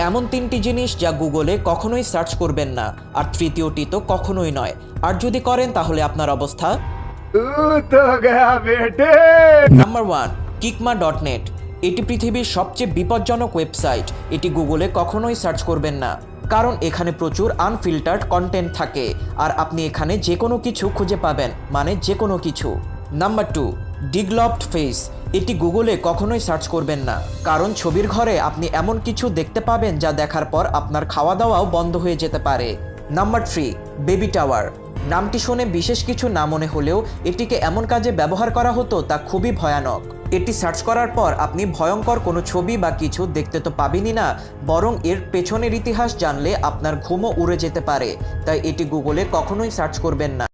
এমন তিনটি জিনিস যা গুগলে কখনোই সার্চ করবেন না, আর তৃতীয়টি তো কখনোই নয়। আর যদি করেন তাহলে আপনার অবস্থা। तू तो गया बेटे। নাম্বার 1, কিকমা.নেট। এটি পৃথিবীর সবচেয়ে বিপজ্জনক ওয়েবসাইট। এটি গুগলে কখনোই সার্চ করবেন না, কারণ এখানে প্রচুর আনফিল্টার্ড কন্টেন্ট থাকে, আর আপনি এখানে যে কোনো কিছু খুঁজে পাবেন, মানে যে কোনো কিছু। নাম্বার 2, ডিগলপড ফেস। এটি গুগলে কখনোই সার্চ করবেন না, কারণ ছবির ঘরে আপনি এমন কিছু দেখতে পাবেন যা দেখার পর আপনার খাওয়া দাওয়াও বন্ধ হয়ে যেতে পারে। Number 3, baby tower. নামটি শুনে বিশেষ কিছু না মনে হলেও এটিকে এমন কাজে ব্যবহার করা হতো তা খুবই ভয়ানক। এটি সার্চ করার পর আপনি ভয়ঙ্কর কোনো ছবি বা কিছু দেখতে তো পাবেনই না, বরং এর পেছনের ইতিহাস জানলে আপনার ঘুমও উড়ে যেতে পারে। তাই এটি গুগলে কখনোই সার্চ করবেন না।